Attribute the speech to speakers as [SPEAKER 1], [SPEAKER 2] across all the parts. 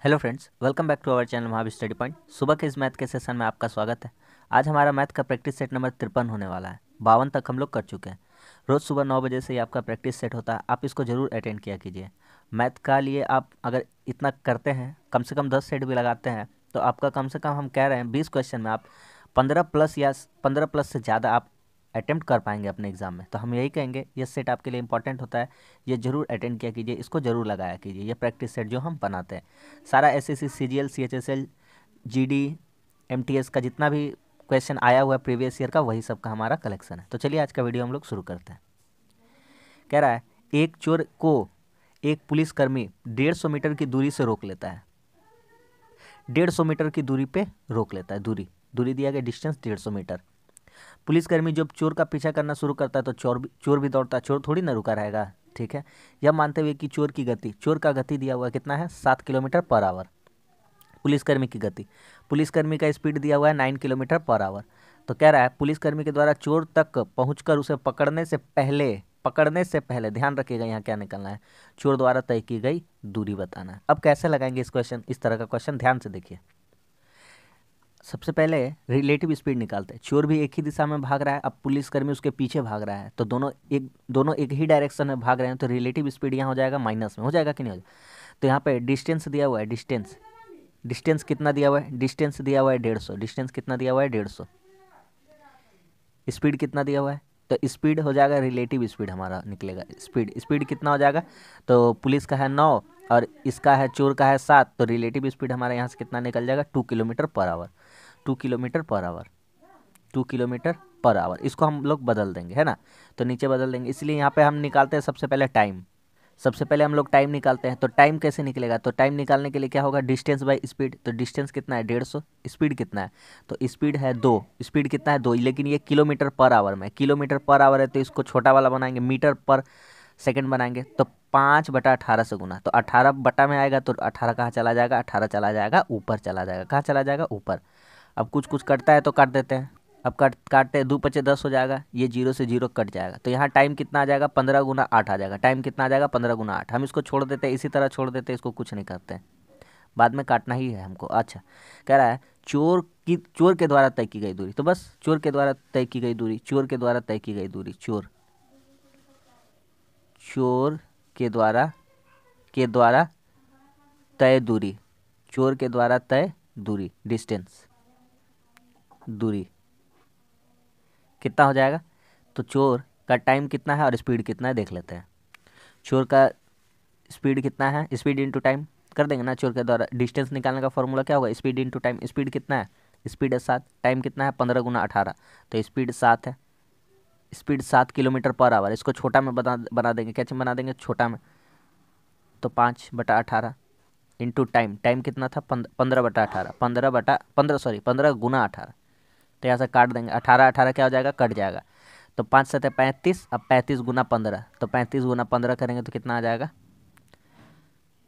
[SPEAKER 1] Hello friends, welcome back to our channel Mahavir Study Point. सुबह के इस मैथ के सेशन में आपका स्वागत है। आज हमारा मैथ का प्रैक्टिस सेट नंबर 53 होने वाला है। 52 तक हम लोग कर चुके हैं। रोज़ सुबह 9 बजे से ये आपका प्रैक्टिस सेट होता है। आप इसको ज़रूर अटेंड किया कीजिए। मैथ का लिए आप अगर इतना करते हैं, कम से कम 10 सेट भी लगाते हैं, तो आपका कम से कम हम कह रहे हैं 20 क्वेश्चन में आप 15 प्लस या 15 प्लस से ज़्यादा आप अटेम्प्ट कर पाएंगे अपने एग्जाम में। तो हम यही कहेंगे ये सेट आपके लिए इंपॉर्टेंट होता है। ये जरूर अटेंड किया कीजिए, इसको जरूर लगाया कीजिए। ये प्रैक्टिस सेट जो हम बनाते हैं, सारा SSC, CGL, CHSL, GD, MTS का जितना भी क्वेश्चन आया हुआ है प्रीवियस ईयर का, वही सब का हमारा कलेक्शन है। तो चलिए आज का वीडियो हम लोग शुरू करते हैं। कह रहा है एक चोर को एक पुलिसकर्मी 150 मीटर की दूरी से रोक लेता है। 150 मीटर की दूरी पे रोक लेता है। दूरी दूरी दिया गया, डिस्टेंस 150 मीटर। पुलिसकर्मी जब चोर का पीछा करना शुरू करता है तो चोर भी दौड़ता है। चोर थोड़ी ना रुका रहेगा, ठीक है। यह मानते हुए कि चोर का गति दिया हुआ है कितना है, 7 किलोमीटर पर आवर। पुलिसकर्मी का स्पीड दिया हुआ है 9 किलोमीटर पर आवर। तो कह रहा है पुलिसकर्मी के द्वारा चोर तक पहुंचकर उसे पकड़ने से पहले ध्यान रखिएगा यहाँ क्या निकलना है, चोर द्वारा तय की गई दूरी बताना है। अब कैसे लगाएंगे इस तरह का क्वेश्चन, ध्यान से देखिए। सबसे पहले रिलेटिव स्पीड निकालते हैं। चोर भी एक ही दिशा में भाग रहा है, अब पुलिसकर्मी उसके पीछे भाग रहा है, तो दोनों एक ही डायरेक्शन में भाग रहे हैं, तो रिलेटिव स्पीड यहाँ हो जाएगा माइनस में, हो जाएगा कि नहीं हो जाएगा। तो यहाँ पे डिस्टेंस दिया हुआ है, डिस्टेंस कितना दिया हुआ है, डिस्टेंस दिया हुआ है 150। डिस्टेंस कितना दिया हुआ है, 150। स्पीड कितना दिया हुआ है, तो स्पीड हो जाएगा, रिलेटिव स्पीड हमारा निकलेगा। स्पीड कितना हो जाएगा, तो पुलिस का है 9 और इसका है, चोर का है 7, तो रिलेटिव स्पीड हमारा यहाँ से कितना निकल जाएगा, 2 kilometre per hour. 2 kilometre per hour, 2 kilometre per hour. इसको हम लोग बदल देंगे, है ना, तो नीचे बदल देंगे। इसलिए यहाँ पे हम निकालते हैं सबसे पहले टाइम। सबसे पहले हम लोग टाइम निकालते हैं। तो टाइम कैसे निकलेगा, तो टाइम निकालने के लिए क्या होगा, डिस्टेंस बाई स्पीड। तो डिस्टेंस कितना है, 150। स्पीड कितना है, तो स्पीड है 2। स्पीड कितना है, 2, लेकिन ये किलोमीटर पर आवर में, किलोमीटर पर आवर है, तो इसको छोटा वाला बनाएंगे, मीटर पर सेकंड बनाएंगे। तो 5/18 से गुना, तो 18 बटा में आएगा, तो 18 कहाँ चला जाएगा, 18 चला जाएगा ऊपर, चला जाएगा, कहाँ चला जाएगा, ऊपर। अब कुछ कुछ कटता है तो काट देते हैं। अब काटते हैं, 2×5 = 10 हो जाएगा, ये 0 से 0 कट जाएगा। तो यहाँ टाइम कितना आ जाएगा, 15×8 आ जाएगा। टाइम कितना आ जाएगा, 15×8। हम इसको छोड़ देते हैं, इसी तरह छोड़ देते हैं, इसको कुछ नहीं करते हैं, बाद में काटना ही है हमको। अच्छा, कह रहा है चोर के द्वारा तय की गई दूरी। तो बस चोर के द्वारा तय की गई दूरी, चोर के द्वारा तय की गई दूरी, चोर के द्वारा तय दूरी, चोर के द्वारा तय दूरी, डिस्टेंस, दूरी कितना हो जाएगा। तो चोर का टाइम कितना है और स्पीड कितना है देख लेते हैं। चोर का स्पीड कितना है, स्पीड इंटू टाइम कर देंगे ना। चोर के द्वारा डिस्टेंस निकालने का फॉर्मूला क्या होगा, स्पीड इंटू टाइम। स्पीड कितना है, स्पीड है 7, टाइम कितना है 15×18, तो स्पीड 7 है। Speed 7 kilometre per hour. इसको छोटा में बना देंगे, कैसे बना देंगे, छोटा में। तो 5/18 इंटू टाइम, टाइम कितना था 15/18, 15×18। तो यहाँ से काट देंगे, 18 क्या हो जाएगा, कट जाएगा। तो 5×7 = 35। अब 35×15, तो 35×15 करेंगे तो कितना आ जाएगा,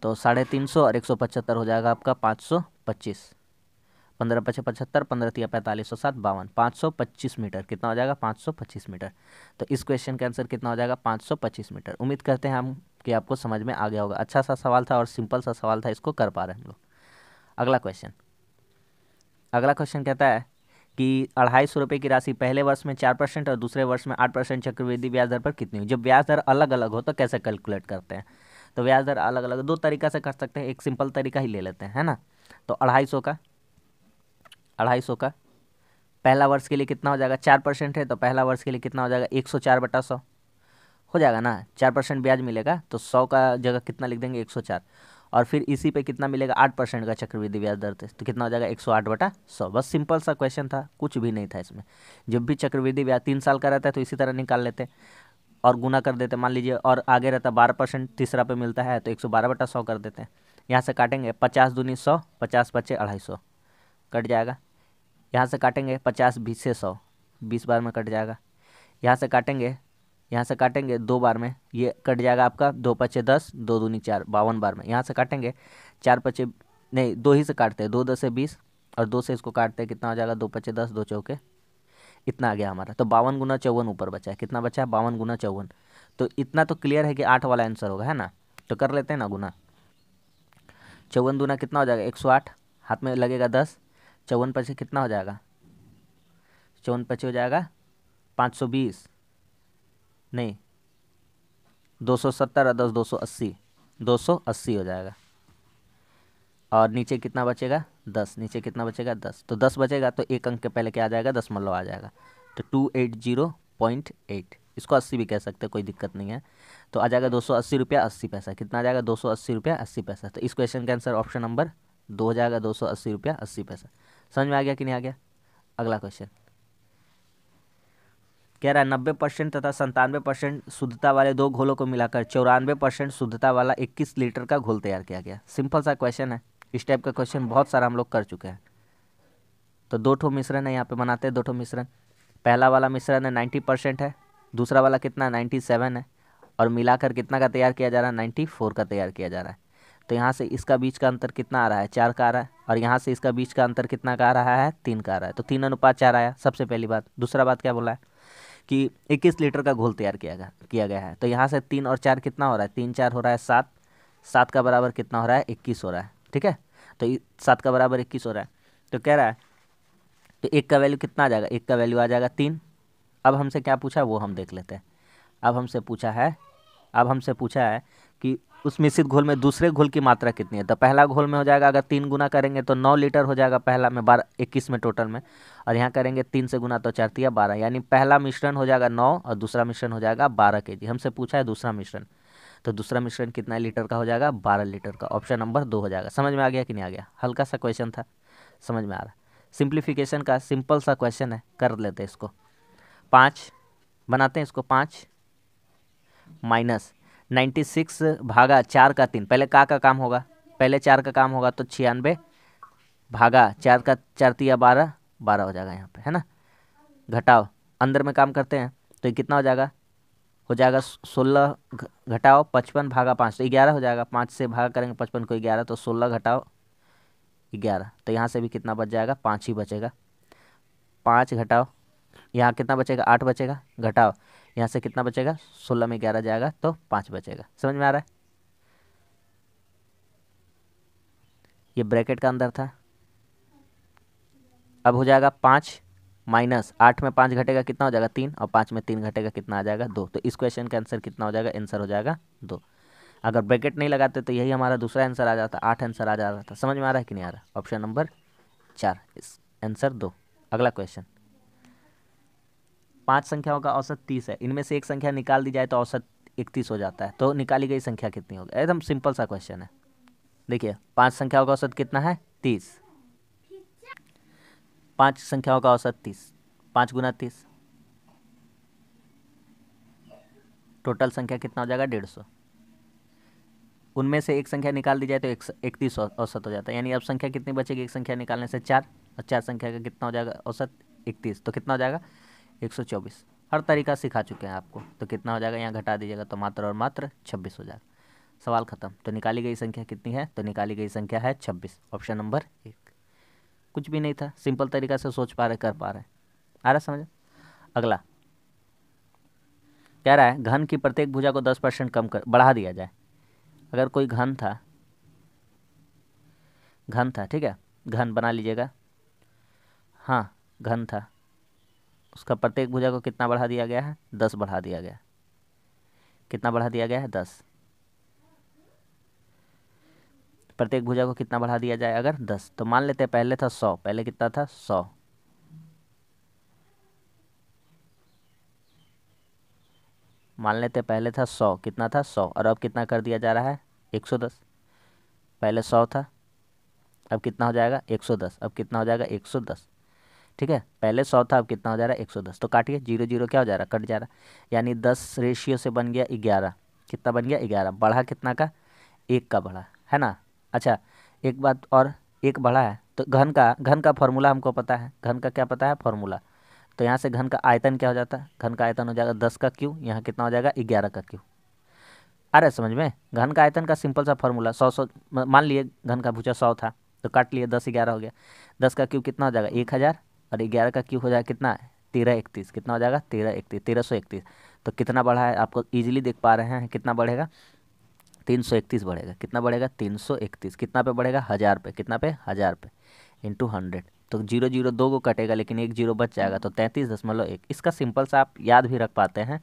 [SPEAKER 1] तो 350 और 175 हो जाएगा आपका 525। 15×5 = 75, 15×3 = 45, 7 = 52, 525 मीटर कितना हो जाएगा, 525 मीटर। तो इस क्वेश्चन का आंसर कितना हो जाएगा, 525 मीटर। उम्मीद करते हैं हम कि आपको समझ में आ गया होगा। अच्छा सा सवाल था और सिंपल सा सवाल था, इसको कर पा रहे हैं हम लोग। अगला क्वेश्चन कहता है कि 250 की राशि पहले वर्ष में 4% और दूसरे वर्ष में 8% चक्रवृद्धि ब्याज दर पर कितनी हुई। जब ब्याज दर अलग अलग हो तो कैसे कैलकुलेट करते हैं, तो ब्याज दर अलग अलग दो तरीका से कर सकते हैं, एक सिंपल तरीका ही ले लेते हैं, है ना। तो 250 का पहला वर्ष के लिए कितना हो जाएगा, 4% है, तो पहला वर्ष के लिए कितना हो जाएगा, 104/100 हो जाएगा ना। 4% ब्याज मिलेगा, तो 100 का जगह कितना लिख देंगे, 104। और फिर इसी पे कितना मिलेगा, 8% का चक्रवृद्धि ब्याज दर थे, तो कितना हो जाएगा, 108/100। बस सिंपल सा क्वेश्चन था, कुछ भी नहीं था इसमें। जब भी चक्रवृद्धि ब्याज 3 साल का रहता है तो इसी तरह निकाल लेते और गुना कर देते, मान लीजिए, और आगे रहता 12% तीसरा पे मिलता है, तो 112/100 कर देते हैं। यहाँ से काटेंगे 50 दूनी 100, 50 बचे 250, कट जाएगा। यहाँ से काटेंगे 50 20 से 100, 20 बार में कट जाएगा। यहाँ से काटेंगे 2 बार में, ये कट जाएगा आपका, 2×5 = 10, 2 दूनी 4, 52 बार में। यहाँ से काटेंगे 4×5 नहीं, 2 ही से काटते हैं, 2×10 = 20 और 2 से इसको काटते हैं, कितना हो जाएगा, 2×5 = 10, 2×4 इतना आ गया हमारा। तो 52×54 ऊपर बचा है, कितना बचा है, 52×54। तो इतना तो क्लियर है कि 8 वाला आंसर होगा, है ना। तो कर लेते हैं ना गुना। 54 दूना कितना हो जाएगा 108, हाथ में लगेगा 10, 54 पचे कितना हो जाएगा, 54 पचे हो जाएगा 520, नहीं 270 और 10 280, 280 हो जाएगा। और नीचे कितना बचेगा 10, नीचे कितना बचेगा 10, तो 10 बचेगा तो एक अंक के पहले क्या आ जाएगा, दशमलव आ जाएगा, तो 280.8, इसको 80 भी कह सकते हैं, कोई दिक्कत नहीं है। तो आ जाएगा 280 रुपया 80 पैसा, कितना आ जाएगा 280 रुपया 80 पैसा। तो इस क्वेश्चन का आंसर ऑप्शन नंबर 2 हो जाएगा, 280 रुपया 80 पैसा। समझ में आ गया कि नहीं आ गया। अगला क्वेश्चन कह रहा है 90% तथा 97% शुद्धता वाले दो घोलों को मिलाकर 94% शुद्धता वाला 21 लीटर का घोल तैयार किया गया। सिंपल सा क्वेश्चन है, इस टाइप का क्वेश्चन बहुत सारा हम लोग कर चुके हैं। तो दो ठो मिश्रण है यहाँ पे, बनाते हैं दो ठो मिश्रण। पहला वाला मिश्रण है 90% है, दूसरा वाला कितना 97 है, और मिलाकर कितना का तैयार किया जा रहा है 94 का तैयार किया जा रहा है। तो यहाँ से इसका बीच का अंतर कितना आ रहा है 4 का आ रहा है, और यहाँ से इसका बीच का अंतर कितना का आ रहा है 3 का आ रहा है, तो 3:4 आया सबसे पहली बात। दूसरा बात क्या बोला है कि 21 लीटर का घोल तैयार किया गया है। तो यहाँ से 3 और 4 कितना हो रहा है, 3 4 हो रहा है 7, 7 का बराबर कितना हो रहा है 21 हो रहा है। ठीक है, तो 7 का बराबर 21 हो रहा है। तो कह रहा है तो एक का वैल्यू कितना आ जाएगा, एक का वैल्यू आ जाएगा 3। अब हमसे क्या पूछा वो हम देख लेते हैं। अब हमसे पूछा है कि उस मिश्रित घोल में दूसरे घोल की मात्रा कितनी है। तो पहला घोल में हो जाएगा, अगर 3 गुना करेंगे तो 9 लीटर हो जाएगा पहला में, 12 21 में टोटल में, और यहाँ करेंगे 3 से गुना तो 4 तिया 12, यानी पहला मिश्रण हो जाएगा 9 और दूसरा मिश्रण हो जाएगा 12 kg। हमसे पूछा है दूसरा मिश्रण, तो दूसरा मिश्रण कितना लीटर का हो जाएगा 12 लीटर का। ऑप्शन नंबर 2 हो जाएगा। समझ में आ गया कि नहीं आ गया। हल्का सा क्वेश्चन था, समझ में आ रहा है। सिंप्लीफिकेशन का सिंपल सा क्वेश्चन है, कर लेते हैं इसको। 5 बनाते हैं इसको, 5 माइनस 96 भागा 4 का 3। पहले का काम होगा, पहले 4 का काम होगा, तो 96 भागा 4 का 4 तिया 12, 12 हो जाएगा यहाँ पे, है ना। घटाओ अंदर में काम करते हैं, तो ये कितना हो जाएगा 16 घटाओ 55 भागा 5, तो 11 हो जाएगा। 5 से भागा करेंगे 55 को 11, तो 16 घटाओ 11, तो यहाँ से भी कितना बच जाएगा 5 ही बचेगा। 5 घटाओ यहाँ कितना बचेगा 8 बचेगा, घटाओ यहाँ से कितना बचेगा 16 में 11 जाएगा तो 5 बचेगा। समझ में आ रहा है। ये ब्रैकेट का अंदर था। अब हो जाएगा 5 माइनस 8 में 5 घटेगा कितना हो जाएगा 3, और 5 में 3 घटेगा कितना आ जाएगा 2। तो इस क्वेश्चन का आंसर कितना हो जाएगा, आंसर हो जाएगा 2। अगर ब्रैकेट नहीं लगाते तो यही हमारा दूसरा आंसर आ जाता, 8 आंसर आ जा रहा था। समझ में आ रहा है कि नहीं आ रहा। ऑप्शन नंबर 4 इस आंसर 2। अगला क्वेश्चन, 5 संख्याओं का औसत 30 है, इनमें से एक संख्या निकाल दी जाए तो औसत 31 हो जाता है, तो निकाली गई संख्या कितनी होगी। एकदम सिंपल सा क्वेश्चन है। देखिए 5 संख्याओं का औसत कितना है 30, 5 संख्याओं का औसत 30, 5 गुना 30, टोटल संख्या कितना हो जाएगा 150। उनमें से एक संख्या निकाल दी जाए तो 31 औसत हो जाता है, यानी अब संख्या कितनी बचेगी एक संख्या निकालने से 4, और 4 संख्या का कितना हो जाएगा औसत 31, तो कितना हो जाएगा 124। हर तरीका सिखा चुके हैं आपको। तो कितना हो जाएगा, यहाँ घटा दीजिएगा तो मात्र और मात्र 26 हो जाएगा। सवाल खत्म। तो निकाली गई संख्या कितनी है, तो निकाली गई संख्या है 26। Option number 1। कुछ भी नहीं था, सिंपल तरीका से सोच पा रहे, कर पा रहे। आ रहा समझ। अगला कह रहा है घन की प्रत्येक भुजा को 10% कम कर बढ़ा दिया जाए। अगर कोई घन था, ठीक है, घन बना लीजिएगा। हाँ घन था, उसका प्रत्येक भुजा को कितना बढ़ा दिया गया है 10 बढ़ा दिया गया। कितना बढ़ा दिया गया है 10। प्रत्येक भुजा को कितना बढ़ा दिया जाए अगर 10, तो मान लेते हैं पहले था 100, पहले कितना था 100, मान लेते पहले था 100, कितना था 100, और अब कितना कर दिया जा रहा है 110। पहले 100 था, अब कितना हो जाएगा 110, अब कितना हो जाएगा 110। ठीक है, पहले 100 था, अब कितना हो जा रहा है 110। तो काटिए 0 0 क्या हो जा रहा है कट जा रहा है, यानी 10 रेशियो से बन गया 11। कितना बन गया 11, बढ़ा कितना का 1 का बढ़ा, है ना। अच्छा एक बात और, 1 बढ़ा है तो घन का फॉर्मूला हमको पता है। घन का क्या पता है फॉर्मूला, तो यहाँ से घन का आयतन क्या हो जाता है, घन का आयतन हो जाएगा 10 का क्यू, यहाँ कितना हो जाएगा 11 का क्यू। आ रहा है समझ में। घन का आयतन का सिंपल सा फॉर्मूला 100 मान लिए घन का भुजा 100 था, तो काट लिए 10 11 हो गया। 10 का क्यू कितना हो जाएगा 1000, और 11 का क्यू हो जाएगा कितना 1331। कितना हो जाएगा 1331, 1331। तो कितना बढ़ा है आपको ईजिली देख पा रहे हैं, कितना बढ़ेगा 331 बढ़ेगा, कितना बढ़ेगा 331, कितना पे बढ़ेगा 1000 पे, कितना पे 1000 पे इंटू 100, तो 0 0 2 को कटेगा लेकिन एक जीरो बच जाएगा, तो 33.1। इसका सिंपल सा आप याद भी रख पाते हैं,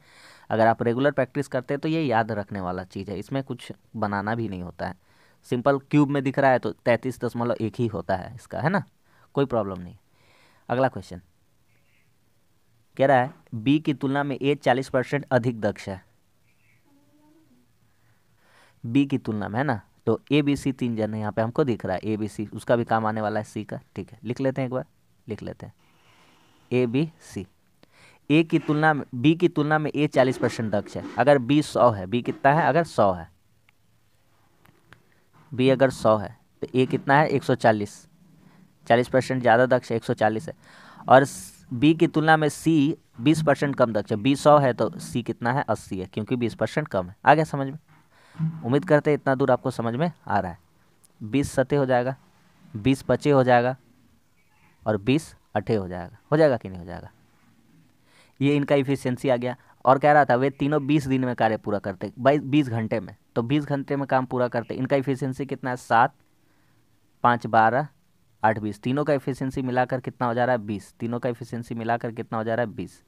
[SPEAKER 1] अगर आप रेगुलर प्रैक्टिस करते हैं तो ये याद रखने वाला चीज़ है, इसमें कुछ बनाना भी नहीं होता है। सिंपल क्यूब में दिख रहा है तो 33.1 ही होता है इसका, है ना, कोई प्रॉब्लम नहीं। अगला क्वेश्चन कह रहा है बी की तुलना में ए 40% अधिक दक्ष है, बी की तुलना में, है ना, तो ए बी सी 3 जन है यहाँ पे हमको दिख रहा है, ए बी सी, उसका भी काम आने वाला है सी का, ठीक है, लिख लेते हैं एक बार, लिख लेते हैं ए बी सी। ए की तुलना में, बी की तुलना में ए 40% दक्ष है, अगर बी 100 है, बी कितना है, अगर 100 है, बी अगर 100 है तो ए कितना है 140, 40% ज़्यादा दक्ष है, 140 है। और बी की तुलना में सी 20% कम दक्ष है, बी 100 है तो सी कितना है 80 है, क्योंकि 20% कम है। आ गया समझ में? उम्मीद करते हैं इतना दूर आपको समझ में आ रहा है। 20 सते हो जाएगा, 20 पचे हो जाएगा और 20 अठे हो जाएगा कि नहीं हो जाएगा? ये इनका इफिशियंसी आ गया। और कह रहा था वे तीनों 20 दिन में कार्य पूरा करते, 20 घंटे में, तो 20 घंटे में काम पूरा करते। इनका इफिशियंसी कितना है 7, 5, 12, 8, 20, तीनों का इफिशियंसी मिलाकर कितना हो जा रहा है 20, तीनों का इफिशियंसी मिलाकर कितना हो जा रहा है 20।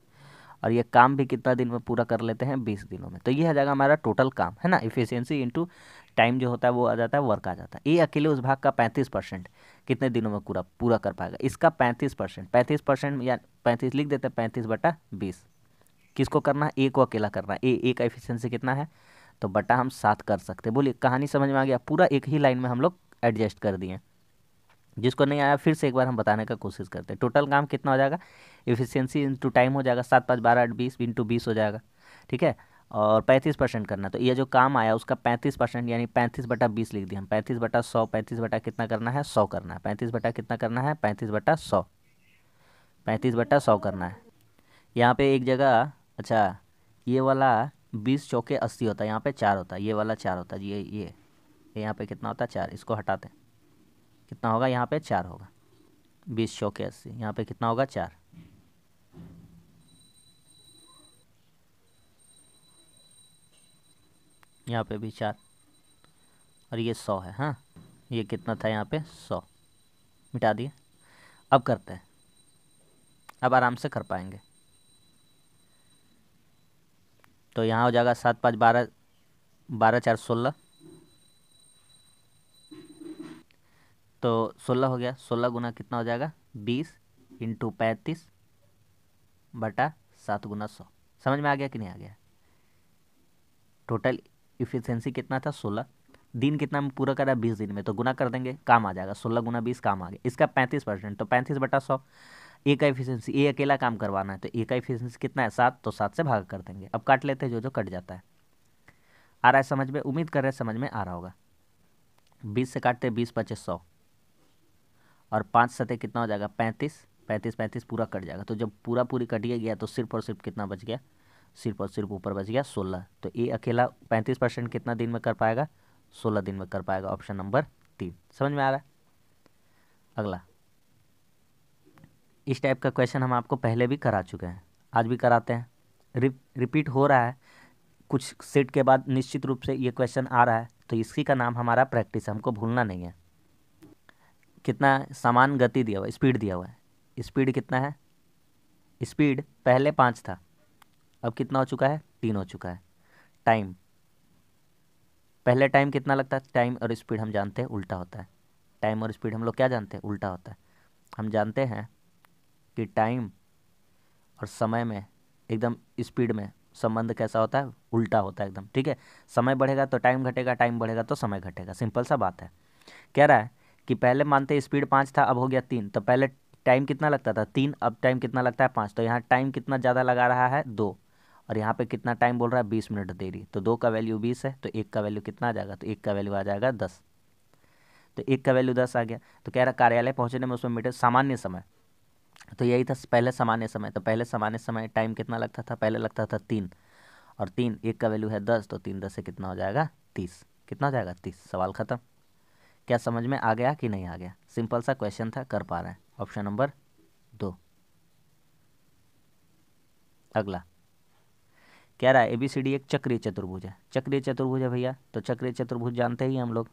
[SPEAKER 1] और ये काम भी कितना दिन में पूरा कर लेते हैं 20 दिनों में। तो ये आ जाएगा हमारा टोटल काम, है ना, इफिशियंसी इंटू टाइम जो होता है वो आ जाता है, वर्क आ जाता है। ये अकेले उस भाग का 35% कितने दिनों में पूरा पूरा कर पाएगा, इसका 35%, 35% या 35 लिख देते हैं, 35/20 किसको करना है, ए को अकेला करना है। ए का इफिशियंसी कितना है, तो बटा हम 7 कर सकते हैं। बोलिए कहानी समझ में आ गया? पूरा एक ही लाइन में हम लोग एडजस्ट कर दिए। जिसको नहीं आया फिर से एक बार हम बताने का कोशिश करते हैं। टोटल काम कितना हो जाएगा, इफिशियंसी इंटू टाइम हो जाएगा, 7, 5, 12, 8, 20 इंटू 20 हो जाएगा, ठीक है। और 35% करना, तो ये जो काम आया उसका 35% यानी 35/20 लिख दिया हम, 35/100, 35 बटा कितना करना है 100 करना है, 35 बटा कितना करना है 35/100, 35/100 करना है। यहाँ पे एक जगह, अच्छा ये वाला 20 चौके 80 होता है, यहाँ पे 4 होता है, ये वाला 4 होता है, ये यहाँ पे कितना होता है 4, इसको हटाते हैं, कितना होगा यहाँ पे 4 होगा, 20 चौके 80, यहाँ पे कितना होगा 4, यहाँ पे भी 4, और ये 100 है, हाँ ये कितना था यहाँ पे 100, मिटा दिए। अब करते हैं, अब आराम से कर पाएंगे। तो यहाँ हो जाएगा 7, 5, 12, 12, 4, 16, तो 16 हो गया, 16 गुना कितना हो जाएगा 20 इंटू 35/7 गुना 100। समझ में आ गया कि नहीं आ गया? टोटल इफिशियंसी कितना था 16, दिन कितना में पूरा करा 20 दिन में, तो गुना कर देंगे काम आ जाएगा, 16 गुना 20 काम आ गया। इसका 35%, तो 35/100। ए का इफिशियंसी, ए अकेला काम करवाना है तो ए का इफिशियंसी कितना है 7, तो 7 से भाग कर देंगे। अब काट लेते हैं, जो जो कट जाता है। आ रहा है समझ में? उम्मीद कर रहे हैं समझ में आ रहा होगा। 20 से काटते 20 × 5 = 100, और 5 सतह कितना हो जाएगा 35, 35, 35 पूरा कट जाएगा। तो जब पूरा पूरी कटिए गया तो सिर्फ और सिर्फ कितना बच गया, सिर्फ और सिर्फ ऊपर बच गया 16। तो ए अकेला 35% कितना दिन में कर पाएगा, 16 दिन में कर पाएगा। ऑप्शन नंबर 3 समझ में आ रहा है? अगला, इस टाइप का क्वेश्चन हम आपको पहले भी करा चुके हैं, आज भी कराते हैं, रिपीट हो रहा है कुछ सेट के बाद, निश्चित रूप से ये क्वेश्चन आ रहा है, तो इसी का नाम हमारा प्रैक्टिस, हमको भूलना नहीं है। कितना समान गति दिया हुआ है, स्पीड दिया हुआ है, स्पीड कितना है, स्पीड पहले 5 था, अब कितना हो चुका है 3 हो चुका है। टाइम, पहले टाइम कितना लगता है, टाइम और स्पीड हम जानते हैं उल्टा होता है, टाइम और स्पीड हम लोग क्या जानते हैं उल्टा होता है। हम जानते हैं कि टाइम और समय में एकदम स्पीड में संबंध कैसा होता है, उल्टा होता है एकदम, ठीक है। समय बढ़ेगा तो टाइम घटेगा, टाइम बढ़ेगा तो समय घटेगा, सिंपल सा बात है। कह रहा है कि पहले मानते स्पीड 5 था, अब हो गया 3, तो पहले टाइम कितना लगता था 3, अब टाइम कितना लगता है 5, तो यहाँ टाइम कितना ज़्यादा लगा रहा है 2, और यहाँ पे कितना टाइम बोल रहा है 20 मिनट देरी, तो 2 का वैल्यू 20 है, तो 1 का वैल्यू कितना आ जाएगा, तो 1 का वैल्यू आ जाएगा 10, तो 1 का वैल्यू 10 आ गया। तो कह रहा कार्यालय पहुँचने में उसमें मीटर सामान्य समय, तो यही था पहले सामान्य समय, तो पहले सामान्य समय टाइम कितना लगता था, पहले लगता था 3, और 3, 1 का वैल्यू है 10, तो 3 10 से कितना हो जाएगा 30, कितना हो जाएगा 30। सवाल खत्म। क्या समझ में आ गया कि नहीं आ गया? सिंपल सा क्वेश्चन था, कर पा रहे हैं। Option number 2। अगला कह रहा है ABCD एक चक्रीय चतुर्भुज है। चक्रीय चतुर्भुज है भैया, तो चक्रीय चतुर्भुज जानते ही हम लोग।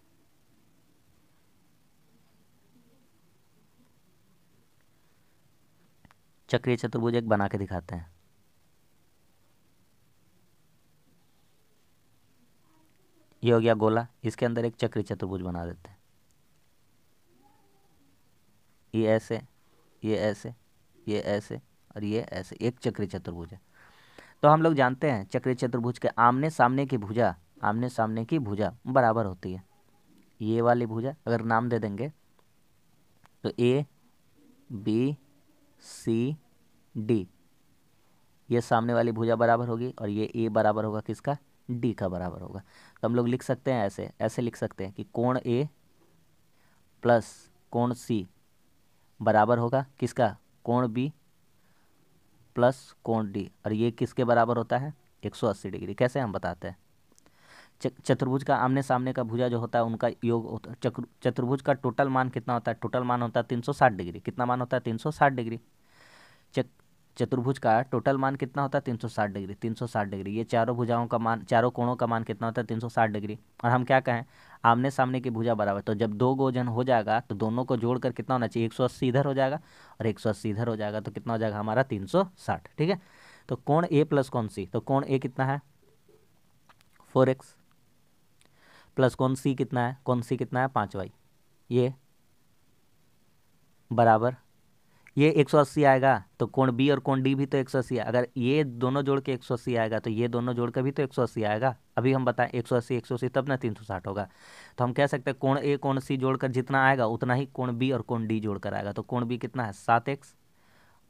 [SPEAKER 1] चक्रीय चतुर्भुज एक बना के दिखाते हैं। ये हो गया गोला, इसके अंदर एक चक्रीय चतुर्भुज बना देते हैं। ये ऐसे, ये ऐसे, ये ऐसे और ये ऐसे, एक चक्रीय चतुर्भुज है। तो हम लोग जानते हैं चक्रीय चतुर्भुज के आमने सामने की भुजा, आमने सामने की भुजा बराबर होती है। ये वाली भुजा अगर नाम दे देंगे तो ABCD, ये सामने वाली भुजा बराबर होगी और ये A बराबर होगा किसका, D का बराबर होगा। तो हम लोग लिख सकते हैं ऐसे, ऐसे लिख सकते हैं कि कोण A प्लस कोण C बराबर होगा किसका, कोण B प्लस कोण D, और ये किसके बराबर होता है, 180 डिग्री। कैसे हम बताते हैं, चतुर्भुज का आमने सामने का भुजा जो होता है उनका योग होता है। चतुर्भुज का टोटल मान कितना होता है, टोटल मान होता है 360 डिग्री। कितना मान होता है, 360 डिग्री। चतुर्भुज का टोटल मान कितना होता है, 360 डिग्री। 360 डिग्री, ये चारों भुजाओं का मान, चारों कोणों का मान कितना होता है, 360 डिग्री। और हम क्या कहें, आमने सामने की भुजा बराबर, तो जब दो गोजन हो जाएगा तो दोनों को जोड़कर कितना होना चाहिए, 180 इधर हो जाएगा और 180 इधर हो जाएगा, तो कितना हो जाएगा हमारा 360। ठीक है, तो कोण A प्लस कोण C, तो कोण A कितना है 4x प्लस कोण C कितना है, कोण C कितना है 5y, ये बराबर, ये 180 आएगा तो कोण B और कोण D भी तो 180 है। अगर ये दोनों जोड़ के 180 आएगा तो ये दोनों जोड़ के भी तो 180 आएगा। अभी हम बताएं 180 180 तब ना 360 होगा। तो हम कह सकते हैं कोण A कोण C जोड़कर जितना आएगा उतना ही कोण B और कोण D जोड़कर आएगा। तो कोण B कितना है 7x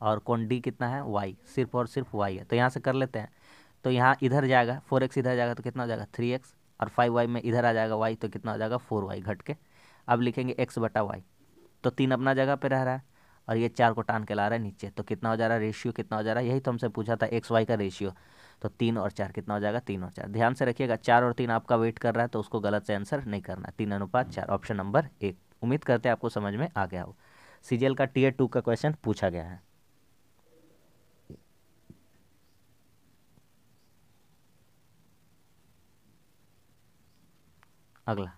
[SPEAKER 1] और कोण D कितना है y, सिर्फ और सिर्फ y है। तो यहाँ से कर लेते हैं, तो यहाँ इधर जाएगा 4x, इधर जाएगा तो कितना हो जाएगा 3x, और 5y में इधर आ जाएगा y, तो कितना हो जाएगा 4y घट के। अब लिखेंगे x बटा y, तो 3 अपना जगह पे रह रहा है और ये 4 को टान के ला रहा है नीचे, तो कितना हो जा रहा है, रेशियो कितना हो जा रहा है, यही तो हमसे पूछा था एक्स वाई का रेशियो। तो 3 और 4 कितना हो जाएगा, 3 और 4। ध्यान से रखिएगा 4 और 3 आपका वेट कर रहा है, तो उसको गलत से आंसर नहीं करना है। 3:4, ऑप्शन नंबर 1। उम्मीद करते हैं आपको समझ में आ गया हो। CGL का Tier 2 का क्वेश्चन पूछा गया है। अगला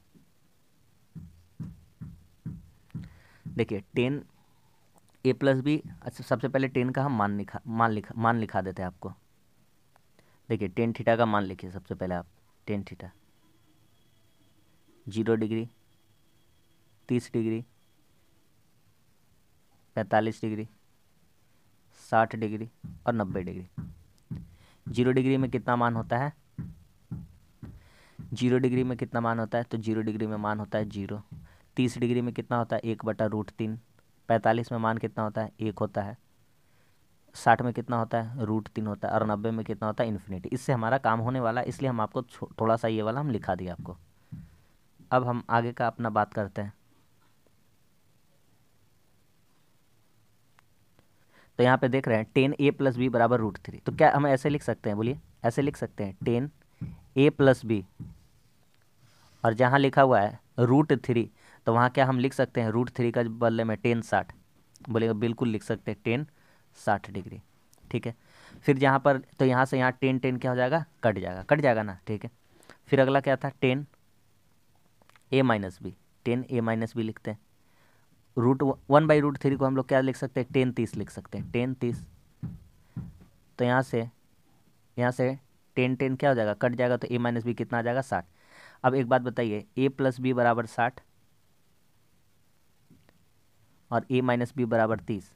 [SPEAKER 1] देखिए 10A प्लस बी। अच्छा, सबसे पहले 10 का हम मान लिखा देते हैं आपको। देखिए 10 थीटा का मान लिखिए सबसे पहले आप। 10 theta 0 degree, 30 degree, 45 degree, 60 degree और 90 डिग्री। 0 डिग्री में कितना मान होता है, 0 डिग्री में कितना मान होता है, तो 0 डिग्री में मान होता है 0। 30 डिग्री में कितना होता है 1/√3। 45 में मान कितना होता है 1 होता है। 60 में कितना होता है √3 होता है और 90 में कितना होता है इन्फिनिटी। इससे हमारा काम होने वाला है, इसलिए हम आपको थोड़ा सा ये वाला हम लिखा दिया आपको। अब हम आगे का अपना बात करते हैं। तो यहाँ पे देख रहे हैं 10A प्लस बी बराबर √3। तो क्या हम ऐसे लिख सकते हैं, बोलिए, ऐसे लिख सकते हैं 10A प्लस बी, और जहाँ लिखा हुआ है √3 तो वहाँ क्या हम लिख सकते हैं, √3 का बदले में 1060, बोलेगा बिल्कुल लिख सकते हैं 1060 डिग्री। ठीक है, फिर जहाँ पर, तो यहाँ से यहाँ 10 क्या हो जाएगा, कट जाएगा ना। ठीक है, फिर अगला क्या था 10A minus B, 10A minus B लिखते हैं। √1/√3 को हम लोग क्या लिख सकते हैं, 1030 लिख सकते हैं, 1030। तो यहाँ से 10 क्या हो जाएगा, कट जाएगा, तो A माइनस बी कितना आ जाएगा 60। अब एक बात बताइए, A प्लस बी बराबर 60 और A माइनस बी बराबर 30।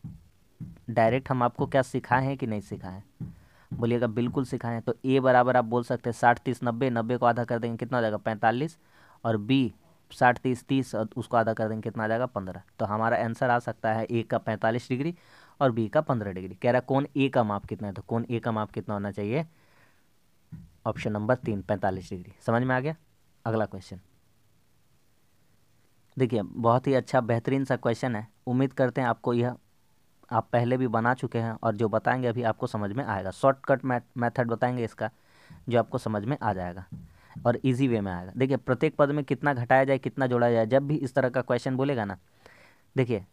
[SPEAKER 1] डायरेक्ट हम आपको क्या सिखाए हैं कि नहीं सिखाए हैं, बोलिएगा बिल्कुल सिखाए हैं। तो A बराबर आप बोल सकते हैं 60 30 90, 90 को आधा कर देंगे कितना हो जाएगा 45, और B 60 30 30 और उसको आधा कर देंगे कितना आ जाएगा 15। तो हमारा आंसर आ सकता है A का 45 डिग्री और B का 15 डिग्री। कह रहा है कौन A का माप कितना है, तो कौन A का माप कितना होना चाहिए, ऑप्शन नंबर 3 45 डिग्री। समझ में आ गया। अगला क्वेश्चन देखिए, बहुत ही अच्छा बेहतरीन सा क्वेश्चन है। उम्मीद करते हैं आपको यह, आप पहले भी बना चुके हैं और जो बताएंगे अभी आपको समझ में आएगा। शॉर्टकट मेथड बताएंगे इसका, जो आपको समझ में आ जाएगा और इजी वे में आएगा। देखिए प्रत्येक पद में कितना घटाया जाए कितना जोड़ा जाए, जब भी इस तरह का क्वेश्चन बोलेगा ना, देखिए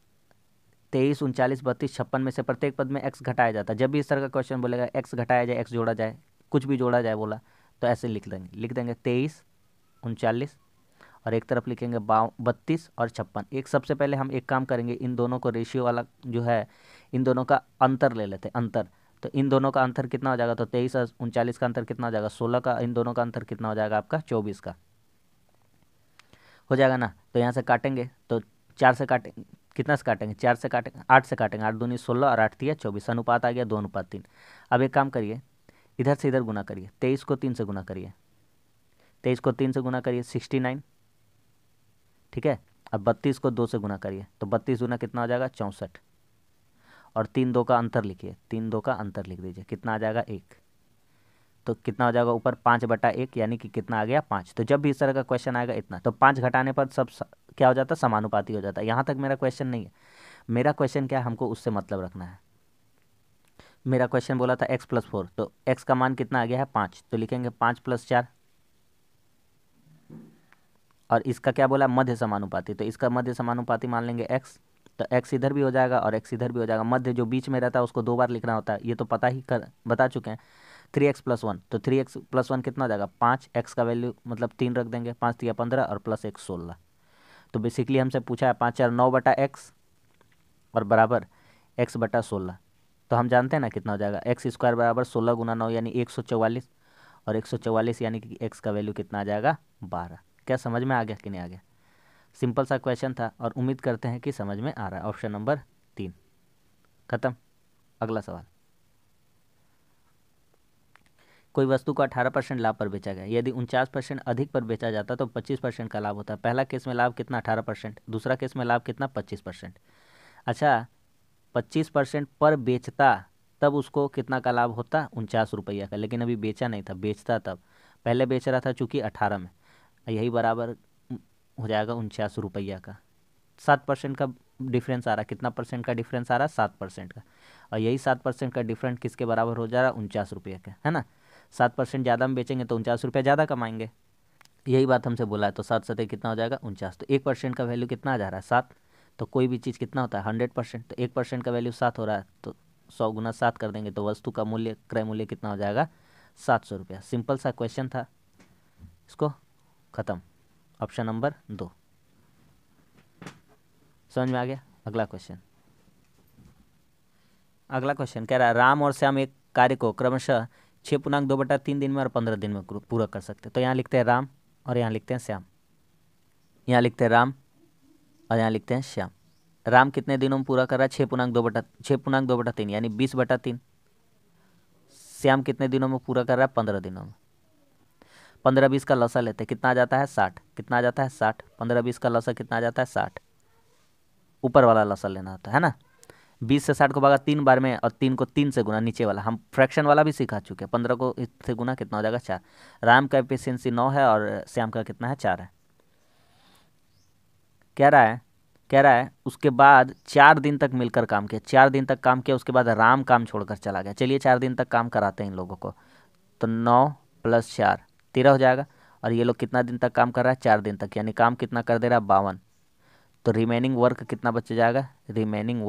[SPEAKER 1] 23 39 32 56 में से प्रत्येक पद में x घटाया जाता है। जब भी इस तरह का क्वेश्चन बोलेगा x घटाया जाए x जोड़ा जाए, कुछ भी जोड़ा जाए बोला तो ऐसे लिख देंगे 23 39 और एक तरफ लिखेंगे 32 और 56। एक सबसे पहले हम एक काम करेंगे, इन दोनों को रेशियो वाला जो है इन दोनों का अंतर ले लेते हैं, अंतर। तो इन दोनों का अंतर कितना हो जाएगा, तो 23 और 39 का अंतर कितना हो जाएगा 16 का, इन दोनों का अंतर कितना हो जाएगा आपका 24 का हो जाएगा ना। तो यहाँ से काटेंगे तो 4 से काटेंगे, कितना से काटेंगे 4 से काटेंगे 8 से काटेंगे, 8 दूनी 16 और 8 तिया 24, अनुपात आ गया 2:3। अब एक काम करिए, इधर से इधर गुना करिए, 23 को 3 से गुना करिए, 23 को 3 से गुना करिए 69, ठीक है। अब 32 को 2 से गुना करिए तो 32 गुना कितना हो जाएगा 64 और 3 2 का अंतर लिखिए, 3 2 का अंतर लिख दीजिए, कितना आ जाएगा 1। तो कितना हो जाएगा ऊपर 5/1 यानी कि कितना आ गया 5। तो जब भी इस तरह का क्वेश्चन आएगा इतना, तो 5 घटाने पर सब क्या हो जाता है, समानुपाती हो जाता है। यहाँ तक मेरा क्वेश्चन नहीं है, मेरा क्वेश्चन क्या है, हमको उससे मतलब रखना है। मेरा क्वेश्चन बोला था x+4, तो x का मान कितना आ गया है 5, तो लिखेंगे 5 + 4 और इसका क्या बोला मध्य समानुपाती, तो इसका मध्य समानुपाती मान लेंगे x। तो x इधर भी हो जाएगा और x इधर भी हो जाएगा, मध्य जो बीच में रहता है उसको 2 बार लिखना होता है, ये तो बता चुके हैं। 3x + 1, तो 3x + 1 कितना हो जाएगा 5, x का वैल्यू मतलब 3 रख देंगे, 5 तिया 15 और +1 16। तो बेसिकली हमसे पूछा है 5 4 9/x और बराबर x/16। तो हम जानते हैं ना कितना हो जाएगा x² बराबर 16 × 9 यानी 144 और 144 यानी कि x का वैल्यू कितना आ जाएगा 12। क्या समझ में आ गया कि नहीं आ गया? सिंपल सा क्वेश्चन था और उम्मीद करते हैं कि समझ में आ रहा है। ऑप्शन नंबर 3 खत्म। अगला सवाल, कोई वस्तु को 18% लाभ पर बेचा गया, यदि 49% अधिक पर बेचा जाता तो 25% का लाभ होता है। पहला केस में लाभ कितना 18%, दूसरा केस में लाभ कितना 25%। अच्छा 25% पर बेचता तब उसको कितना का लाभ होता 49 रुपया का, लेकिन अभी बेचा नहीं था, बेचता तब, पहले बेच रहा था चूंकि 18 में, यही बराबर हो जाएगा 49 रुपया का। 7% का डिफरेंस आ रहा, कितना परसेंट का डिफरेंस आ रहा 7% का, और यही 7% का डिफरेंस किसके बराबर हो जा रहा 49 रुपये का, है ना। 7% ज़्यादा में बेचेंगे तो 49 रुपया ज़्यादा कमाएंगे, यही बात हमसे बोला है। तो 7 7 कितना हो जाएगा 49, तो 1% का वैल्यू कितना आ जा रहा है 7। तो कोई भी चीज़ कितना होता है 100%, तो 1% का वैल्यू 7 हो रहा है, तो 100 × 7 कर देंगे तो वस्तु का मूल्य क्रय मूल्य कितना हो जाएगा 700 रुपया। सिंपल सा क्वेश्चन था, इसको ख़त्म। ऑप्शन नंबर 2 समझ में आ गया। अगला क्वेश्चन, अगला क्वेश्चन कह रहा है राम और श्याम एक कार्य को क्रमशः 6.2/3 दिन में और 15 दिन में पूरा कर सकते हैं। तो यहाँ लिखते हैं राम और यहाँ लिखते हैं श्याम, यहाँ लिखते हैं राम और यहाँ लिखते हैं श्याम। राम कितने दिनों में पूरा कर रहा है 6.2/3 यानी 20/3। श्याम कितने दिनों में पूरा कर रहा है 15 दिनों में। 15 20 का लसा लेते हैं, कितना आ जाता है 60, कितना आ जाता है 60, 15 20 का लसा कितना आ जाता है 60, ऊपर वाला लसा लेना होता है ना। 20 से 60 को भागा 3 बार में और 3 को 3 से गुना, नीचे वाला हम फ्रैक्शन वाला भी सिखा चुके हैं। 15 को इससे गुना कितना हो जाएगा 4। राम का एफिशिएंसी 9 है और श्याम का कितना है 4 है। कह रहा है उसके बाद 4 दिन तक मिलकर काम किया, 4 दिन तक काम किया, उसके बाद राम काम छोड़कर चला गया। चलिए 4 दिन तक काम कराते हैं इन लोगों को, तो 9 + 4 13 हो जाएगा। और ये लोग कितना दिन तक काम कर रहा है 4 दिन तक, यानी काम कितना कर दे रहा है 52। तो रिमेनिंग वर्क कितना बच जाएगा, रिमेनिंग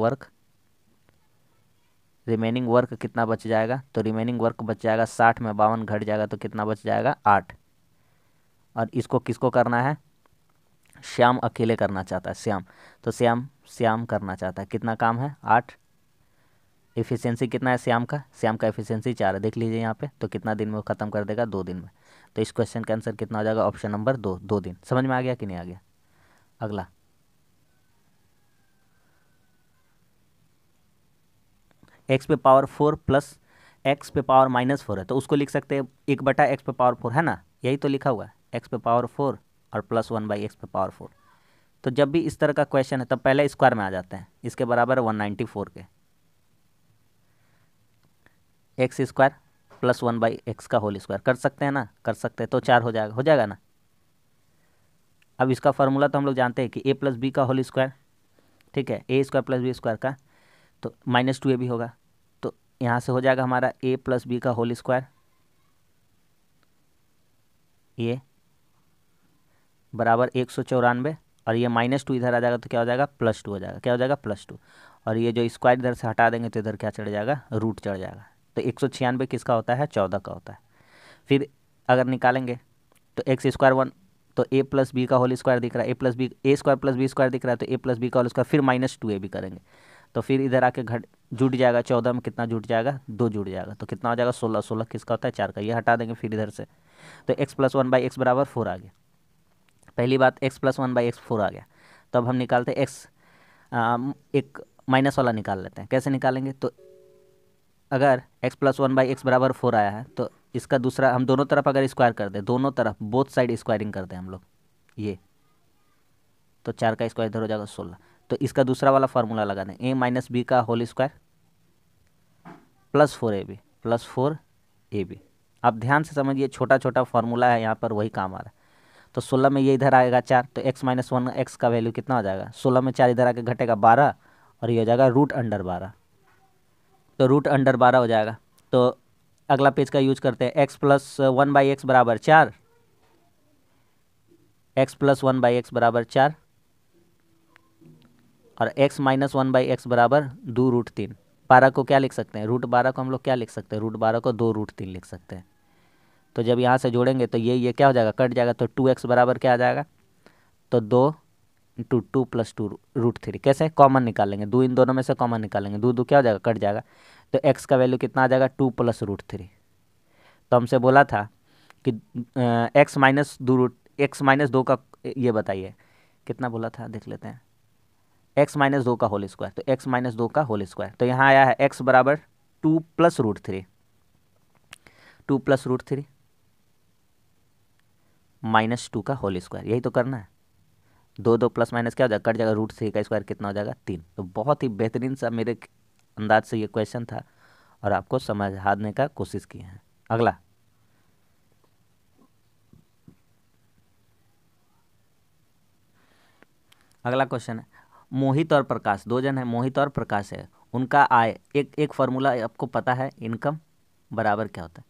[SPEAKER 1] वर्क कितना बच जाएगा, तो रिमेनिंग वर्क बच जाएगा 60 में 52 घट जाएगा तो कितना बच जाएगा 8। और इसको किसको करना है, श्याम अकेले करना चाहता है, श्याम। तो श्याम करना चाहता है, कितना काम है 8। एफिशिएंसी कितना है श्याम का एफिशिएंसी 4 है, देख लीजिए यहाँ पे। तो कितना दिन में वो खत्म कर देगा 2 दिन में। तो इस क्वेश्चन का आंसर कितना हो जाएगा ऑप्शन नंबर 2, 2 दिन। समझ में आ गया कि नहीं आ गया? अगला, x⁴ प्लस x⁻⁻4 है, तो उसको लिख सकते हैं 1/x⁴ है ना, यही तो लिखा हुआ है x⁴ और +1/x⁴। तो जब भी इस तरह का क्वेश्चन है तब पहले स्क्वायर में आ जाते हैं, इसके बराबर 194 के x² + 1/x² कर सकते हैं ना, कर सकते हैं, तो 4 हो जाएगा ना। अब इसका फार्मूला तो हम लोग जानते हैं कि a + b का होल स्क्वायर, ठीक है, a² + b² का, तो -2a भी होगा। तो यहाँ से हो जाएगा हमारा a + b का होल स्क्वायर, ये बराबर 194, और ये -2 इधर आ जाएगा तो क्या हो जाएगा +2 हो जाएगा, क्या हो जाएगा +2। और ये जो स्क्वायर इधर से हटा देंगे तो इधर क्या चढ़ जाएगा, रूट चढ़ जाएगा। तो 196 किसका होता है 14 का होता है। फिर अगर निकालेंगे तो एक्स स्क्वायर वन, तो ए प्लस बी का होल स्क्वायर दिख रहा है, ए स्क्वायर प्लस बी स्क्वायर दिख रहा है, तो ए प्लस बी का होल स्क्वायर, फिर माइनस टू ए भी करेंगे तो फिर इधर आके घट जुट जाएगा। 14 में कितना जुट जाएगा, 2 जुट जाएगा, तो कितना हो जाएगा 16। 16 किसका होता है, 4 का, ये हटा देंगे फिर इधर से, तो x plus one by x बराबर 4 आ गया। पहली बात x plus one by x 4 आ गया। तो अब हम निकालते हैं एक्स, एक माइनस वाला निकाल लेते हैं। कैसे निकालेंगे, तो अगर x plus one by x बराबर 4 आया है तो इसका दूसरा, हम दोनों तरफ अगर स्क्वायर कर दें, दोनों तरफ बोथ साइड स्क्वायरिंग करते हैं हम लोग, ये तो 4 का स्क्वायर इधर हो जाएगा 16। तो इसका दूसरा वाला फार्मूला लगा दें, ए माइनस बी का whole square plus 4ab plus 4ab। आप ध्यान से समझिए, छोटा छोटा फार्मूला है यहाँ पर, वही काम आ रहा है। तो 16 में ये इधर आएगा 4, तो एक्स माइनस वन एक्स का वैल्यू कितना हो जाएगा, 16 में 4 इधर आके घटेगा 12, और ये हो जाएगा रूट अंडर 12, तो रूट अंडर 12 हो जाएगा। तो अगला पेज का यूज करते हैं, x plus one by x बराबर 4, x plus one by x बराबर 4, और x minus one by x बराबर 2 रूट 3। 12 को क्या लिख सकते हैं, रूट 12 को हम लोग क्या लिख सकते हैं, रूट 12 को 2 रूट 3 लिख सकते हैं। तो जब यहाँ से जोड़ेंगे तो ये क्या हो जाएगा, कट जाएगा, तो 2x बराबर क्या आ जाएगा, तो 2 इंटू 2 प्लस 2 रूट 3। कैसे, कॉमन निकालेंगे, 2 इन दोनों में से कॉमन निकालेंगे, 2 2 क्या हो जाएगा, कट जाएगा, तो x का वैल्यू कितना आ जाएगा, 2 प्लस रूट 3। तो हमसे बोला था कि x minus 2 root, x minus 2 का, ये बताइए कितना बोला था, देख लेते हैं, x माइनस 2 का होल स्क्वायर, तो x माइनस 2 का होल स्क्वायर, तो यहाँ आया है x बराबर 2 plus root 3, 2 plus root 3 minus 2 का होल स्क्वायर, यही तो करना है। 2 2 प्लस माइनस क्या हो जाएगा, कट जाएगा, रूट 3 का स्क्वायर कितना हो जाएगा, 3। तो बहुत ही बेहतरीन सा मेरे अंदाज से ये क्वेश्चन था, और आपको समझाने का कोशिश किए हैं। अगला अगला क्वेश्चन है, मोहित और प्रकाश, दो जन है, मोहित और प्रकाश है, उनका आय, एक फार्मूला आपको पता है, इनकम बराबर क्या होता है,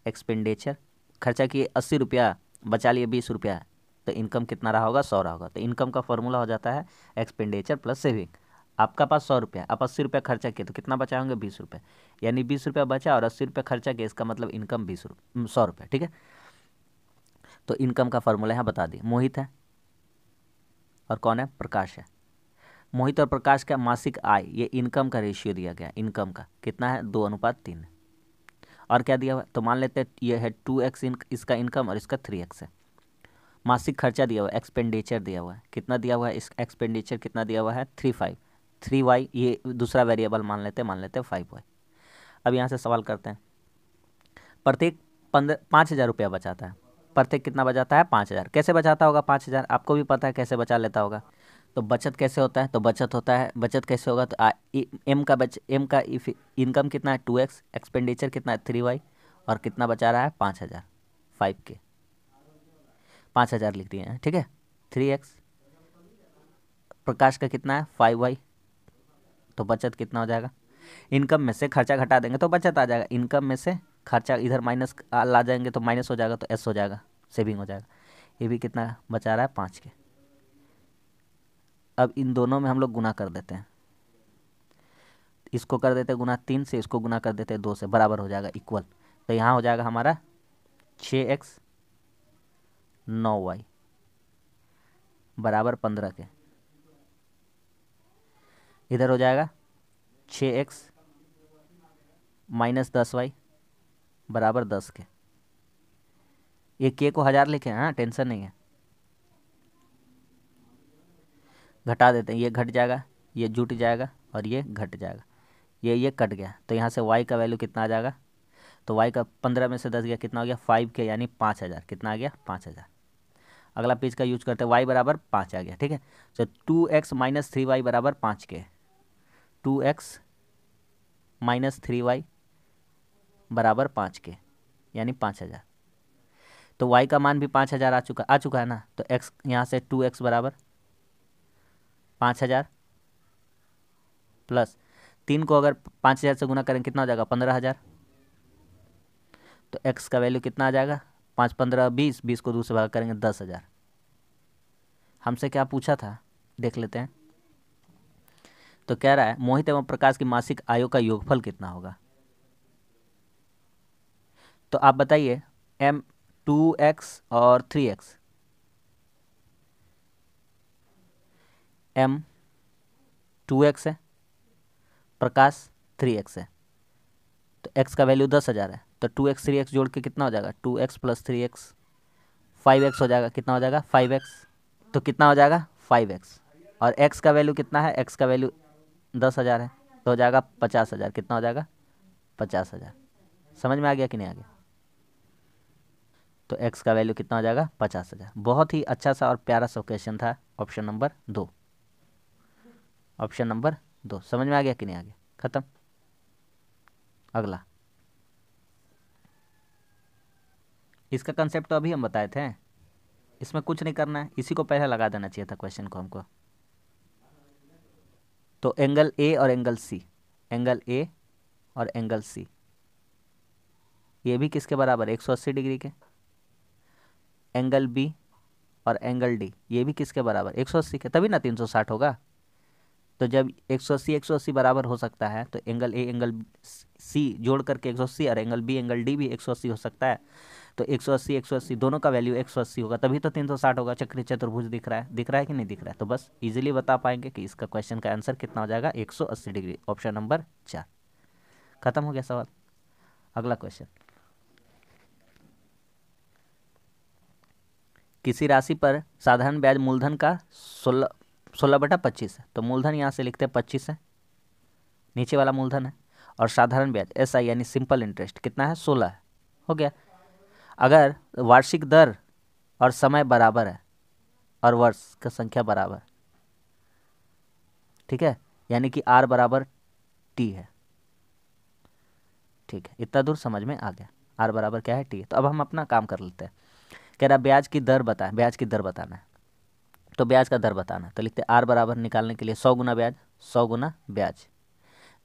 [SPEAKER 1] एक्सपेंडिचर, खर्चा किए 80 रुपया, बचा लिए 20 रुपया, तो इनकम कितना रहा होगा, 100 रहा होगा। तो इनकम का फॉर्मूला हो जाता है एक्सपेंडिचर प्लस सेविंग। आपका पास 100 रुपया, आप 80 रुपया खर्चा किए, तो कितना बचा होंगे, 20 रुपये, यानी 20 रुपया बचा और 80 रुपया खर्चा किया, इसका मतलब इनकम 100 रुपया, ठीक है। तो इनकम का फॉर्मूला यहाँ बता दिए, मोहित है और कौन है, प्रकाश है। मोहित और प्रकाश का मासिक आय, ये इनकम का रेशियो दिया गया, इनकम का कितना है, 2:3। और क्या दिया हुआ है, तो मान लेते हैं ये है 2x इसका इनकम और इसका 3x है। मासिक खर्चा दिया हुआ है, एक्सपेंडिचर दिया हुआ है, कितना दिया हुआ है, इस एक्सपेंडिचर कितना दिया हुआ है, 3y, ये दूसरा वेरिएबल मान लेते हैं 5y। अब यहाँ से सवाल करते हैं, प्रत्येक 5,000 रुपया बचाता है, प्रत्येक कितना बचाता है, 5,000। कैसे बचाता होगा 5,000, आपको भी पता है कैसे बचा लेता होगा। तो बचत कैसे होता है, तो बचत कैसे होगा, तो एम का इनकम कितना है 2x, एक्सपेंडिचर कितना है 3y, और कितना बचा रहा है 5,000, 5 के 5,000 लिख दिए हैं, ठीक है। 3x, प्रकाश का कितना है 5y, तो बचत कितना हो जाएगा, इनकम में से खर्चा घटा देंगे तो बचत आ जाएगा, इनकम में से खर्चा इधर माइनस ला जाएंगे तो माइनस हो जाएगा, तो एस हो जाएगा, सेविंग हो जाएगा। ये भी कितना बचा रहा है, 5 के। अब इन दोनों में हम लोग गुना कर देते हैं, इसको कर देते हैं गुना 3 से, इसको गुना कर देते हैं 2 से, बराबर हो जाएगा, इक्वल। तो यहाँ हो जाएगा हमारा 6x 9y बराबर 15 के। इधर हो जाएगा 6x माइनस 10y बराबर 10 के। ये के को 1000 लिखे हैं, हाँ टेंशन नहीं है, घटा देते हैं, ये घट जाएगा, ये जुट जाएगा, और ये घट जाएगा, ये कट गया। तो यहाँ से y का वैल्यू कितना आ जाएगा, तो y का 15 में से 10 गया, कितना हो गया 5 के, यानी 5,000, कितना आ गया 5,000। अगला पेज का यूज करते हैं, y बराबर 5 आ गया, ठीक है। तो 2x माइनस 3y बराबर 5 के, 2x माइनस 3y बराबर 5 के, यानी 5,000। तो y का मान भी 5,000 आ चुका है ना। तो x यहाँ से 2x बराबर 5,000 प्लस 3 को अगर 5,000 से गुना करें कितना हो जाएगा 15,000। तो x का वैल्यू कितना आ जाएगा, 5 15 20, 20 को 2 से भाग करेंगे 10,000। हमसे क्या पूछा था, देख लेते हैं। तो कह रहा है मोहित एवं प्रकाश की मासिक आयों का योगफल कितना होगा। तो आप बताइए, एम 2x और 3x, एम 2x है, प्रकाश 3x है, तो x का वैल्यू 10,000 है, तो 2x 3x जोड़ के कितना हो जाएगा, 2x प्लस 3x 5x हो जाएगा, कितना हो जाएगा 5x, तो कितना हो जाएगा 5x, और x का वैल्यू कितना है, x का वैल्यू 10,000 है, तो हो जाएगा 50,000, कितना हो जाएगा 50,000। समझ में आ गया कि नहीं आ गया? तो x का वैल्यू कितना हो जाएगा 50,000। बहुत ही अच्छा सा और प्यारा सा क्वेश्चन था, ऑप्शन नंबर 2, ऑप्शन नंबर 2। समझ में आ गया कि नहीं आ गया? खत्म। अगला, इसका कंसेप्ट तो अभी हम बताए थे, इसमें कुछ नहीं करना है, इसी को पहले लगा देना चाहिए था क्वेश्चन को हमको। तो एंगल ए और एंगल सी, एंगल ए और एंगल सी, ये भी किसके बराबर है, 180 डिग्री के। एंगल बी और एंगल डी, ये भी किसके बराबर, 180 के, तभी ना 360 होगा। तो जब 180 180 बराबर हो सकता है, तो एंगल ए एंगल सी जोड़ करके 180, और एंगल बी एंगल डी भी 180 हो सकता है। तो 180 180 दोनों का वैल्यू 180 होगा, तभी तो 360 होगा। चक्री चतुर्भुज दिख रहा है, दिख रहा है कि नहीं दिख रहा है? तो बस इजीली बता पाएंगे कि इसका क्वेश्चन का आंसर कितना हो जाएगा, 180 डिग्री, ऑप्शन नंबर 4। खत्म हो गया सवाल। अगला क्वेश्चन, किसी राशि पर साधारण ब्याज मूलधन का 16/25 है, तो मूलधन यहाँ से लिखते हैं 25 है, नीचे वाला मूलधन है, और साधारण ब्याज SI यानी सिंपल इंटरेस्ट कितना है, 16 है। हो गया। अगर वार्षिक दर और समय बराबर है और वर्ष का संख्या बराबर, ठीक है, यानी कि R बराबर T है, ठीक है, इतना दूर समझ में आ गया। R बराबर क्या है, T है। तो अब हम अपना काम कर लेते हैं। कह रहा ब्याज की दर बताए, ब्याज की दर बताना है, तो ब्याज का दर बताना है, तो लिखते हैं R बराबर, निकालने के लिए 100 गुना ब्याज, 100 गुना ब्याज,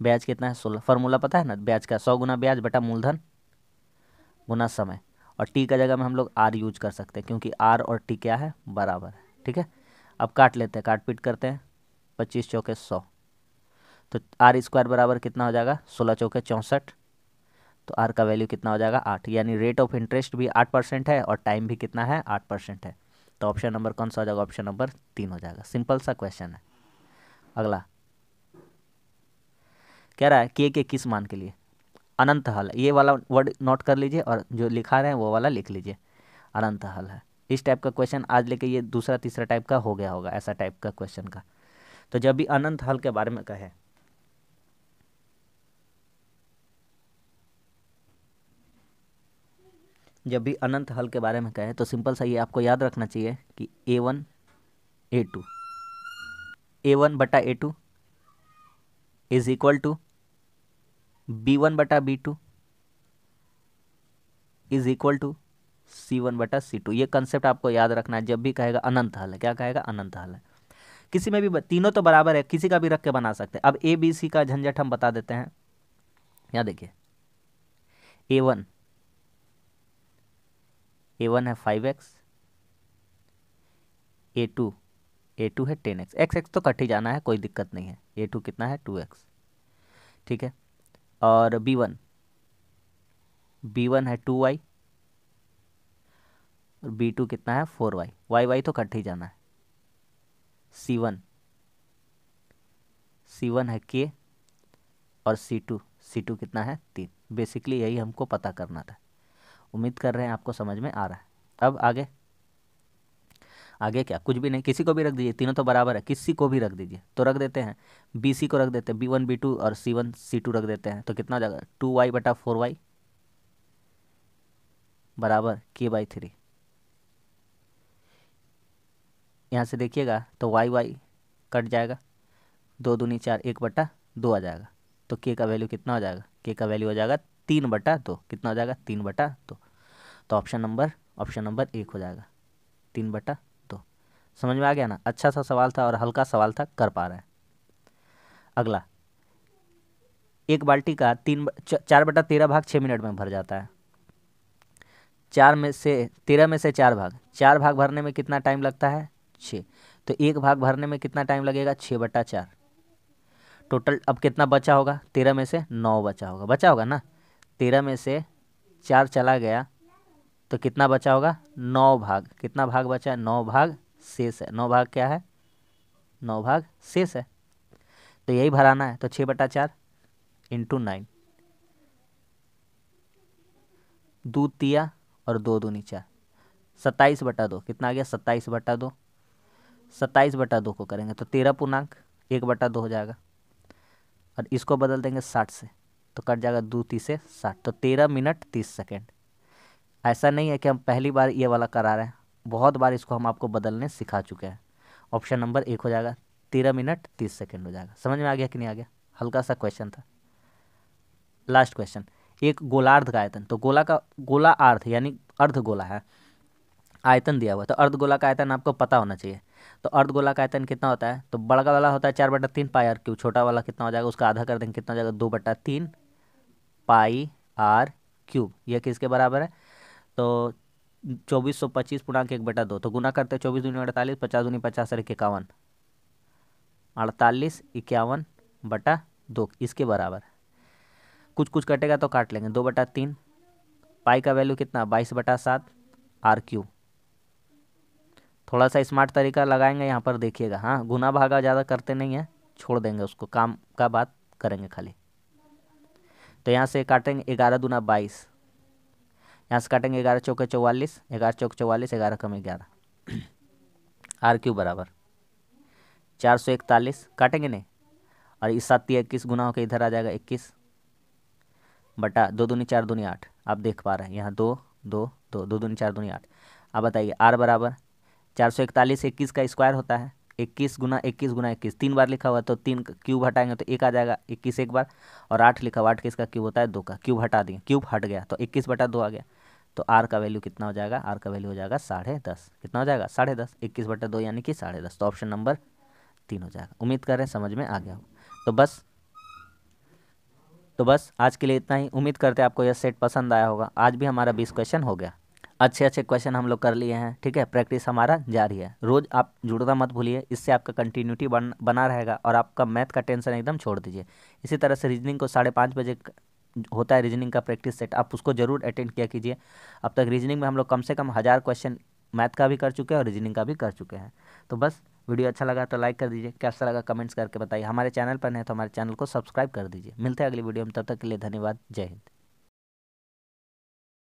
[SPEAKER 1] ब्याज कितना है 16, फार्मूला पता है ना ब्याज का, 100 गुना ब्याज बटा मूलधन गुना समय, और टी का जगह में हम लोग R यूज कर सकते हैं, क्योंकि R और T क्या है, बराबर है। ठीक है, अब काट लेते हैं, काट पीट करते हैं, 25 चौके 100, तो R स्क्वायर बराबर कितना हो जाएगा, 16 चौके 64, तो R का वैल्यू कितना हो जाएगा 8, यानी रेट ऑफ इंटरेस्ट भी 8% है और टाइम भी कितना है 8% है। तो ऑप्शन नंबर कौन सा हो जाएगा, ऑप्शन नंबर 3 हो जाएगा। सिंपल सा क्वेश्चन है। अगला कह रहा है के किस मान के लिए अनंत हल, ये वाला वर्ड नोट कर लीजिए, और जो लिखा रहे हैं वो वाला लिख लीजिए, अनंत हल है। इस टाइप का क्वेश्चन आज लेके ये दूसरा तीसरा टाइप का हो गया होगा, ऐसा टाइप का क्वेश्चन का। तो जब भी अनंत हल के बारे में कहे, जब भी अनंत हल के बारे में कहे, तो सिंपल सा ये आपको याद रखना चाहिए कि A1 A2, A1/A2 is equal to B1/B2 is equal to C1/C2। ये कंसेप्ट आपको याद रखना है जब भी कहेगा अनंत हल है। क्या कहेगा, अनंत हल है। किसी में भी तीनों तो बराबर है, किसी का भी रख के बना सकते हैं। अब ABC का झंझट हम बता देते हैं। यहाँ देखिए, A1 A1 है 5x, A2 है 10x, x तो कट ही जाना है, कोई दिक्कत नहीं है। A2 कितना है 2x, ठीक है। और B1 है 2y, और B2 कितना है 4y, y तो कट ही जाना है। C1 है k, और C2 कितना है 3। बेसिकली यही हमको पता करना था। उम्मीद कर रहे हैं आपको समझ में आ रहा है। अब आगे, आगे क्या, कुछ भी नहीं, किसी को भी रख दीजिए, तीनों तो बराबर है, किसी को भी रख दीजिए। तो रख देते हैं, BC को रख देते हैं B1 B2, और C1 C2 रख देते हैं, तो कितना हो जाएगा 2y/4y बराबर k/3। यहाँ से देखिएगा तो y कट जाएगा, 2 दूनी 4, 1/2 आ जाएगा। तो k का वैल्यू कितना हो जाएगा, k का वैल्यू हो जाएगा 3/2। कितना हो जाएगा 3/2। तो ऑप्शन नंबर 1 हो जाएगा, 3/2। समझ में आ गया ना? अच्छा सा सवाल था और हल्का सवाल था, कर पा रहे हैं। अगला, एक बाल्टी का 4/13 भाग 6 मिनट में भर जाता है। 13 में से 4 भाग भरने में कितना टाइम लगता है, 6। तो एक भाग भरने में कितना टाइम लगेगा, 6/4। टोटल अब कितना बचा होगा, 13 में से 9 बचा होगा ना। 13 में से 4 चला गया तो कितना बचा होगा, 9 भाग। कितना भाग बचा है, 9 भाग शेष है। 9 भाग क्या है, 9 भाग शेष है। तो यही भराना है। तो 6/4 इंटू 9, 2 तिया और 2 दूनी 4, 27/2। कितना आ गया, 27/2। 27/2 को करेंगे तो 13.1/2 हो जाएगा। और इसको बदल देंगे 60 से, तो कट जाएगा 2 30 60, तो 13 मिनट 30 सेकेंड। ऐसा नहीं है कि हम पहली बार ये वाला करा रहे हैं, बहुत बार इसको हम आपको बदलने सिखा चुके हैं। ऑप्शन नंबर 1 हो जाएगा, 13 मिनट 30 सेकेंड हो जाएगा। समझ में आ गया कि नहीं आ गया, हल्का सा क्वेश्चन था। लास्ट क्वेश्चन, एक गोलार्ध का आयतन, तो गोला अर्ध यानी अर्ध गोला है, आयतन दिया हुआ, तो अर्धगोला का आयतन आपको पता होना चाहिए। तो अर्धगोला का आयतन कितना होता है, तो बड़ा वाला होता है 4/3 पाई आर क्यूब, छोटा वाला कितना हो जाएगा, उसका आधा कर देंगे, कितना हो जाएगा 2/3 पाई आर क्यूब। यह किसके बराबर है, तो 2425/1/2। तो गुना करते हैं, 24 दूनी 48, 50 दूनी 50 और 51, 48 51/2 इसके बराबर। कुछ कुछ कटेगा तो काट लेंगे, 2/3 पाई का वैल्यू कितना 22/7 आर क्यूब। थोड़ा सा स्मार्ट तरीका लगाएंगे यहाँ पर, देखिएगा। हाँ, गुना भागा ज़्यादा करते नहीं है, छोड़ देंगे उसको, काम का बात करेंगे खाली। तो यहाँ से काटेंगे 11 दूना 22, यहाँ से काटेंगे 11 चौके 44, 11 चौक 44, 11 कम 11, आर क्यूब बराबर 441। काटेंगे नहीं, और इस 7 21 गुना होकर इधर आ जाएगा 21 बटा 2 दूनी 4 दूनी 8। आप देख पा रहे हैं यहाँ 2 2 2 2 दूनी 4 दूनी 8। अब बताइए आर बराबर 441, 21 का स्क्वायर होता है, 21 गुना 21 गुना 21, 3 बार लिखा हुआ है, तो 3 क्यूब हटाएंगे तो 1 आ जाएगा, 21 एक बार। और 8 लिखा हुआ, 8 किसका क्यूब होता है, 2 का। क्यूब हटा दिए, क्यूब हट गया, तो 21/2 आ गया। तो आर का वैल्यू कितना हो जाएगा, आर का वैल्यू हो जाएगा 10.5। कितना हो जाएगा 10.5, 21/2 यानी कि 10.5। तो ऑप्शन नंबर 3 हो जाएगा। उम्मीद कर रहे हैं समझ में आ गया हो। तो बस आज के लिए इतना ही। उम्मीद करते हैं आपको यह सेट पसंद आया होगा। आज भी हमारा 20 क्वेश्चन हो गया, अच्छे अच्छे क्वेश्चन हम लोग कर लिए हैं। ठीक है, प्रैक्टिस हमारा जारी है। रोज़ आप जुड़ना मत भूलिए, इससे आपका कंटिन्यूटी बना रहेगा और आपका मैथ का टेंशन एकदम छोड़ दीजिए। इसी तरह से रीजनिंग को 5:30 बजे होता है रीजनिंग का प्रैक्टिस सेट, आप उसको जरूर अटेंड किया कीजिए। अब तक रीजनिंग में हम लोग कम से कम 1000 क्वेश्चन मैथ का भी कर चुके हैं और रीजनिंग का भी कर चुके हैं। तो बस वीडियो अच्छा लगा तो लाइक कर दीजिए, कैसा लगा कमेंट्स करके बताइए। हमारे चैनल पर नहीं तो हमारे चैनल को सब्सक्राइब कर दीजिए। मिलते हैं अगली वीडियो में, तब तक के लिए धन्यवाद। जय हिंद।